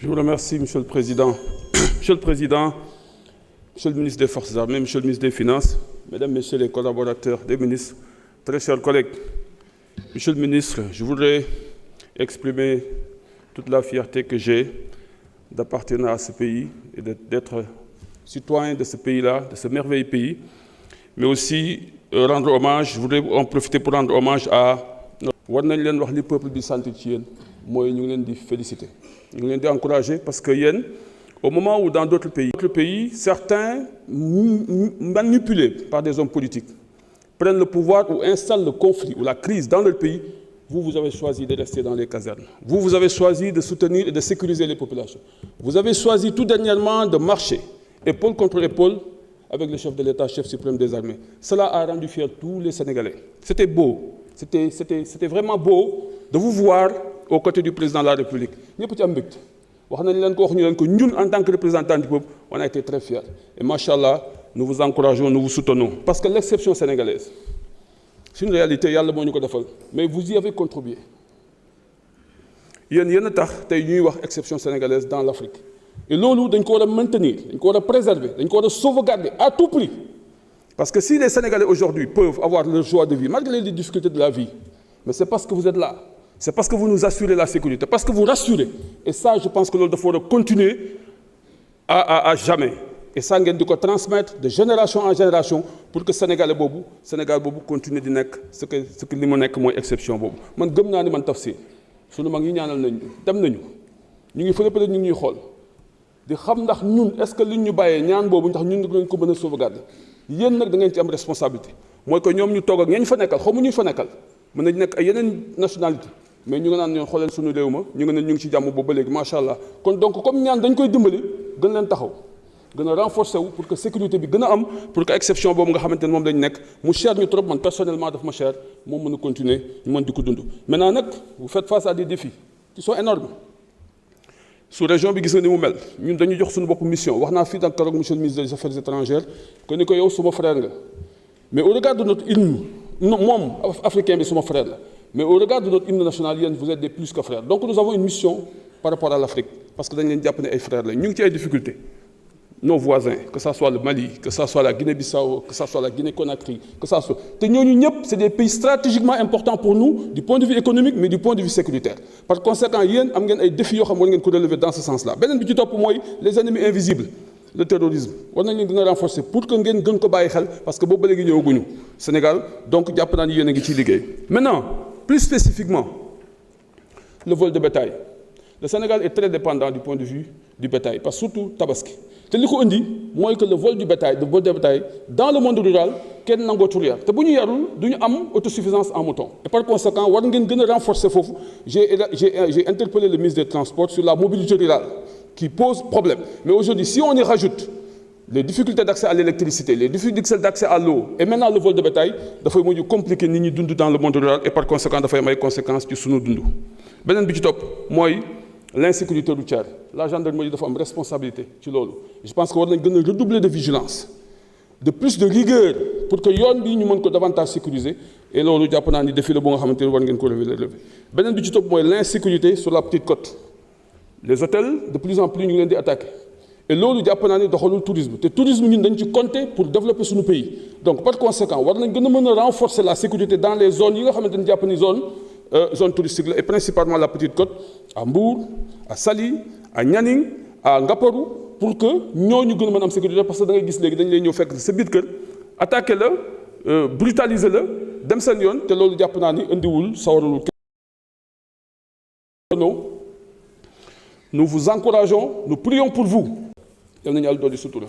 Je vous remercie, Monsieur le Président. Monsieur le Président, Monsieur le ministre des Forces armées, Monsieur le ministre des Finances, Mesdames, Messieurs les collaborateurs des ministres, très chers collègues, Monsieur le ministre, je voudrais exprimer toute la fierté que j'ai d'appartenir à ce pays et d'être citoyen de ce pays-là, de ce merveilleux pays, mais aussi rendre hommage, je voudrais en profiter pour rendre hommage à war nañ leen wax li peuple bi sant ci yéen mooy ñu ngi leen di féliciter ñu ngi leen di encourager parce que yéen au moment où dans d'autres pays certains manipulés par des hommes politiques prennent le pouvoir ou installent le conflit ou la crise dans leur pays, vous avez choisi de rester dans les casernes. Vous avez choisi de soutenir et de sécuriser les populations. Vous avez choisi tout dernièrement de marcher épaule contre épaule avec le chef de l'État, chef suprême des armées. Cela a rendu fiers tous les Sénégalais. C'était beau. C'était vraiment beau de vous voir aux côtés du président de la République. Nous en tant que représentants du peuple, on a été très fiers. Et machallah, nous vous encourageons, nous vous soutenons. Parce que l'exception sénégalaise, c'est une réalité, mais vous y avez contribué. Il y a une exception sénégalaise dans l'Afrique. Et là, nous devons maintenir, nous devons préserver, nous devons sauvegarder à tout prix. Parce que si les Sénégalais aujourd'hui peuvent avoir leur joie de vie, malgré les difficultés de la vie, mais c'est parce que vous êtes là. C'est parce que vous nous assurez la sécurité, parce que vous rassurez. Et ça, je pense que nous devons continuer à jamais. Et ça, nous devons transmettre de génération en génération pour que le Sénégal continue de être ce que est une exception. Je suis un peu tafsir. Je suis un peu di xam ndax ñun est-ce que liñ ñu bàyyee ñaan boobu ndax ñun dañ ko mën a sauvegarder yéen nag da ngeen ci am responsabilité mooy que ñoom ñu toog ak ñañ fa nekkal xamu ñu fa nekkal mën nañ nekk ay yeneen nationalité mais ñu nga naan ñoon xoolal suñu réew ma ñu nga ne ñu ngi ci jàmm boobu ba léegi macha allah kon donc comme ñaan dañ koy dimbali gën leen taxaw gën a renforcer wu pour que sécurité bi gën a am pour que exception boobu nga xamante ne moom lañ nekk mu cher ñu trop man personnellement daf ma cher moom mën a continuer ñu mën di ko dund maintenant nag vous faites face à des défis qui sont énormes sous région bi gis nga ni mu mel ñun dañu jox suñu bopp mission wax naa fii nag keroog monsieur le ministre des affaires étrangères que ni ko yow suma frère nga mais au regard de notre hymne moom africain bi suma frère la mais au regard de notre hymne national yéen vous êtes des plus que frères donc nous avons une mission par rapport à l'Afrique parce que dañ leen jàpp ne ay frères la ñu ngi ci ay difficultés nos voisins que ça soit le Mali que ça soit la Guinée-Bissau que ça soit la Guinée-Conakry que ça soit te ñooñu ñëpp c'est des pays stratégiquement importants pour nous du point de vue économique mais du point de vue sécuritaire par conséquent yéen am ngeen ay défis yoo xam war ngeen ko relever dans ce sens-là beneen bi ci topp mooy les ennemis invisibles le terrorisme war nañ leen gën a renforcer pour que ngeen gën ko bàyyi xel parce que boobu ba léegi ñëwaguñu Sénégal donc jàpp naa ni yéen a ngi ciy liggéey maintenant plus spécifiquement le vol de bétail le Sénégal est très dépendant du point de vue du bétail parce que surtout tabaski te li ko indi mooy que le vol de bétail dans le monde rural kenn nangootul yar te bu ñu yarul du ñu am autosuffisance en mouton et par conséquent war ngeen gën a renforcer foofu j'ai interpellé le ministre des Transports sur la mobilité rurale qui pose problème mais aujourd'hui si on y rajoute les difficultés d'accès à l'électricité les difficultés d'accès à l'eau et maintenant le vol de bétail dafay mujj compliquer nit ñi dund dans le monde rural et par conséquent dafay am ay conséquences ci sunu dund beneen bi ci topp mooy l'insécurité routière la gendarmerie dafa am responsabilité ci loolu je pense que war nañ gën a redoubler de vigilance de plus de rigueur pour que yoon bi ñu mën ko davantage sécuriser et loolu jàpp naa ni défi la bu nga xamante ne war ngeen ko relever beneen bi ci topp mooy l'insécurité sur la petite côte les hôtels de plus en plus ñu ngi leen di attaquer et loolu jàpp naa ni doxalul tourisme te tourisme ñun dañ ci compter pour développer suñu pays donc par conséquent war nañ gën a mën a renforcer la sécurité dans les zones yi nga xamante ni jàpp ni zone touristique la et principalement la petite côte à Mbour à Saly à Nianing à Ngaparou pour que ñooñu gën a mën am sécurité parce que da ngay gis léegi dañ lay ñëw fekk sa biir kër attaquer la brutaliser la dem seen yoon te loolu jàpp naa ni indiwul sawaralul nous vous encourageons nous prions pour vous yal nañu Yàlla dolli sutura